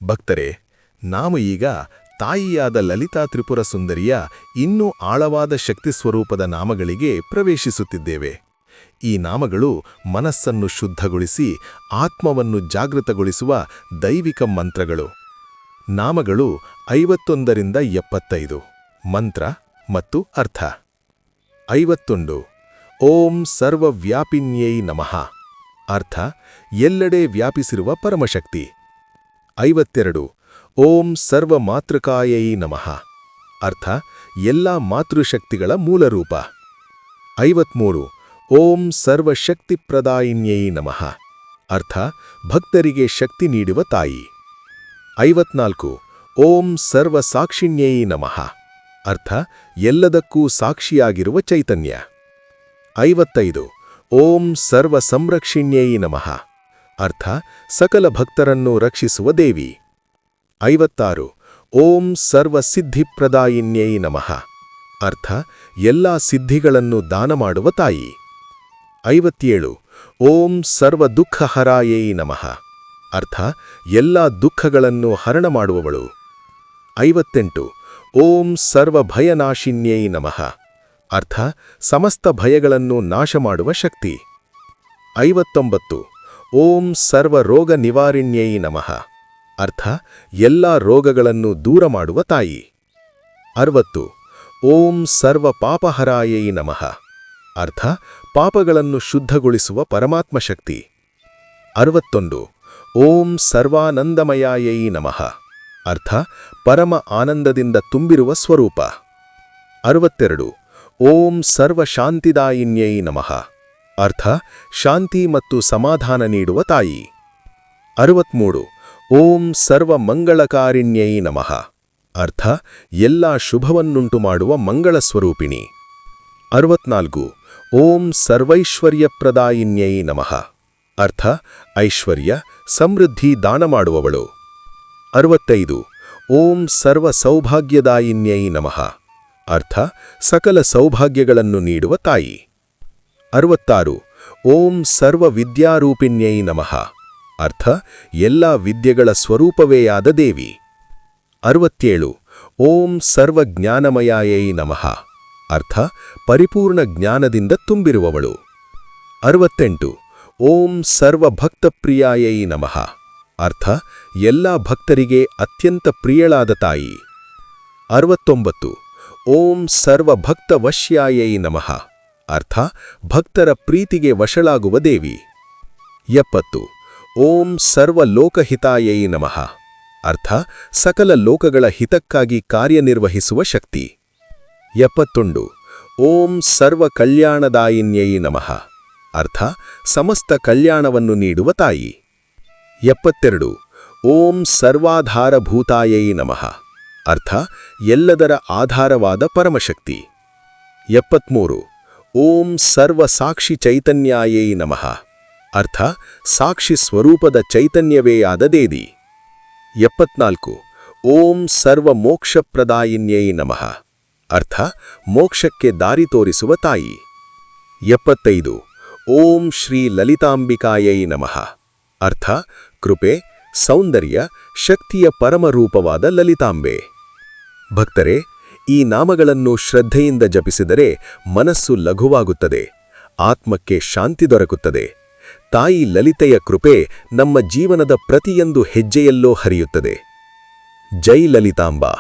ಭಕ್ತರೇ, ನಾವು ಈಗ ತಾಯಿಯಾದ ಲಲಿತಾ ತ್ರಿಪುರ ಸುಂದರಿಯ ಇನ್ನೂ ಆಳವಾದ ಶಕ್ತಿ ಸ್ವರೂಪದ ನಾಮಗಳಿಗೆ ಪ್ರವೇಶಿಸುತ್ತಿದ್ದೇವೆ. ಈ ನಾಮಗಳು ಮನಸ್ಸನ್ನು ಶುದ್ಧಗೊಳಿಸಿ ಆತ್ಮವನ್ನು ಜಾಗೃತಗೊಳಿಸುವ ದೈವಿಕ ಮಂತ್ರಗಳು. ನಾಮಗಳು 51ರಿಂದ 75. ಮಂತ್ರ ಮತ್ತು ಅರ್ಥ. 51. ಓಂ ಸರ್ವವ್ಯಾಪಿನ್ಯೈ ನಮಃ. ಅರ್ಥ: ಎಲ್ಲೆಡೆ ವ್ಯಾಪಿಸಿರುವ ಪರಮಶಕ್ತಿ. 52. ಓಂ ಸರ್ವಮಾತೃಕಾಯೈ ನಮಃ. ಅರ್ಥ: ಎಲ್ಲ ಮಾತೃಶಕ್ತಿಗಳ ಮೂಲರೂಪ. 53. ಓಂ ಸರ್ವಶಕ್ತಿಪ್ರದಾಯಿನ್ಯೈ ನಮಃ. ಅರ್ಥ: ಭಕ್ತರಿಗೆ ಶಕ್ತಿ ನೀಡುವ ತಾಯಿ. 54. ಓಂ ಸರ್ವಸಾಕ್ಷಿಣ್ಯೈ ನಮಃ. ಅರ್ಥ: ಎಲ್ಲದಕ್ಕೂ ಸಾಕ್ಷಿಯಾಗಿರುವ ಚೈತನ್ಯ. 55. ಓಂ ಸರ್ವಸಂರಕ್ಷಿಣ್ಯೈ ನಮಃ. ಅರ್ಥ: ಸಕಲ ಭಕ್ತರನ್ನು ರಕ್ಷಿಸುವ ದೇವಿ. 56. ಓಂ ಸರ್ವಸಿದ್ಧಿಪ್ರದಾಯಿನ್ಯೈ ನಮಃ. ಅರ್ಥ: ಎಲ್ಲ ಸಿದ್ಧಿಗಳನ್ನು ದಾನ ಮಾಡುವ ತಾಯಿ. 57. ಓಂ ಸರ್ವದುಃಖಹರಾಯೈ ನಮಃ. ಅರ್ಥ: ಎಲ್ಲ ದುಃಖಗಳನ್ನು ಹರಣ ಮಾಡುವವಳು. 58. ಓಂ ಸರ್ವಭಯನಾಶಿನ್ಯೈ ನಮಃ. ಅರ್ಥ: ಸಮಸ್ತ ಭಯಗಳನ್ನು ನಾಶ ಮಾಡುವ ಶಕ್ತಿ. 59. ಓಂ ಸರ್ವರೋಗ ನಿವಾರಿಣ್ಯೈ ನಮಃ. ಅರ್ಥ: ಎಲ್ಲ ರೋಗಗಳನ್ನು ದೂರ ಮಾಡುವ ತಾಯಿ. 60. ಓಂ ಸರ್ವಪಾಪಹರಾಯೈ ನಮಃ. ಅರ್ಥ: ಪಾಪಗಳನ್ನು ಶುದ್ಧಗೊಳಿಸುವ ಪರಮಾತ್ಮ ಶಕ್ತಿ. 61. ಓಂ ಸರ್ವಾನಂದಮಯಾಯೈ ನಮಃ. ಅರ್ಥ: ಪರಮ ಆನಂದದಿಂದ ತುಂಬಿರುವ ಸ್ವರೂಪ. 62. ಓಂ ಸರ್ವಶಾಂತಿದಾಯಿನ್ಯೈ ನಮಃ. ಅರ್ಥ: ಶಾಂತಿ ಮತ್ತು ಸಮಾಧಾನ ನೀಡುವ ತಾಯಿ. 63. ಓಂ ಸರ್ವಮಂಗಳಕಾರಿಣ್ಯೈ ನಮಃ. ಅರ್ಥ: ಎಲ್ಲ ಶುಭವನ್ನುಂಟು ಮಾಡುವ ಮಂಗಳ ಸ್ವರೂಪಿಣಿ. 64. ಓಂ ಸರ್ವೈಶ್ವರ್ಯಪ್ರದಾಯಿನ್ಯೈ ನಮಃ. ಅರ್ಥ: ಐಶ್ವರ್ಯ, ಸಮೃದ್ಧಿ ದಾನ ಮಾಡುವವಳು. 65. ಓಂ ಸರ್ವಸೌಭಾಗ್ಯದಾಯಿನ್ಯೈ ನಮಃ. ಅರ್ಥ: ಸಕಲ ಸೌಭಾಗ್ಯಗಳನ್ನು ನೀಡುವ ತಾಯಿ. 66. ಓಂ ಸರ್ವವಿದ್ಯಾರೂಪಿಣ್ಯೈ ನಮಃ. ಅರ್ಥ: ಎಲ್ಲ ವಿದ್ಯೆಗಳ ಸ್ವರೂಪವೇ ಆದ ದೇವಿ. 67. ಓಂ ಸರ್ವಜ್ಞಾನಮಯಾಯೈ ನಮಃ. ಅರ್ಥ: ಪರಿಪೂರ್ಣ ಜ್ಞಾನದಿಂದ ತುಂಬಿರುವವಳು. 68. ಓಂ ಸರ್ವಭಕ್ತಪ್ರಿಯಾಯೈ ನಮಃ. ಅರ್ಥ: ಎಲ್ಲ ಭಕ್ತರಿಗೆ ಅತ್ಯಂತ ಪ್ರಿಯಳಾದ ತಾಯಿ. 69. ಓಂ ಸರ್ವಭಕ್ತವಶ್ಯಾಯೈ ನಮಃ. ಅರ್ಥ: ಭಕ್ತರ ಪ್ರೀತಿಗೆ ವಶಳಾಗುವ ದೇವಿ. 70. ಓಂ ಸರ್ವಲೋಕಹಿತಾಯೈ ನಮಃ. ಅರ್ಥ: ಸಕಲ ಲೋಕಗಳ ಹಿತಕ್ಕಾಗಿ ಕಾರ್ಯನಿರ್ವಹಿಸುವ ಶಕ್ತಿ. 71. ಓಂ ಸರ್ವಕಲ್ಯಾಣದಾಯಿನ್ಯೈ ನಮಃ. ಅರ್ಥ: ಸಮಸ್ತ ಕಲ್ಯಾಣವನ್ನು ನೀಡುವ ತಾಯಿ. 72. ಓಂ ಸರ್ವಾಧಾರಭೂತಾಯೈ ನಮಃ. ಅರ್ಥ: ಎಲ್ಲದರ ಆಧಾರವಾದ ಪರಮಶಕ್ತಿ. 73. ಓಂ ಸರ್ವಸಾಕ್ಷಿ ಚೈತನ್ಯಾಯೈ ನಮಃ. ಅರ್ಥ: ಸಾಕ್ಷಿ ಸ್ವರೂಪದ ಚೈತನ್ಯವೇ ಆದ ದೇವಿ. 74. ಓಂ ಸರ್ವಮೋಕ್ಷಪ್ರದಾಯಿನ್ಯೈ ನಮಃ. ಅರ್ಥ: ಮೋಕ್ಷಕ್ಕೆ ದಾರಿ ತೋರಿಸುವ ತಾಯಿ. 75. ಓಂ ಶ್ರೀ ಲಲಿತಾಂಬಿಕಾಯೈ ನಮಃ. ಅರ್ಥ: ಕೃಪೆ, ಸೌಂದರ್ಯ, ಶಕ್ತಿಯ ಪರಮರೂಪವಾದ ಲಲಿತಾಂಬೆ. ಭಕ್ತರೇ, ಈ ನಾಮಗಳನ್ನು ಶ್ರದ್ಧೆಯಿಂದ ಜಪಿಸಿದರೆ ಮನಸ್ಸು ಲಘುವಾಗುತ್ತದೆ, ಆತ್ಮಕ್ಕೆ ಶಾಂತಿ ದೊರಕುತ್ತದೆ. ತಾಯಿ ಲಲಿತೆಯ ಕೃಪೆ ನಮ್ಮ ಜೀವನದ ಪ್ರತಿಯೊಂದು ಹೆಜ್ಜೆಯಲ್ಲೋ ಹರಿಯುತ್ತದೆ. ಜೈ ಲಲಿತಾಂಬಾ.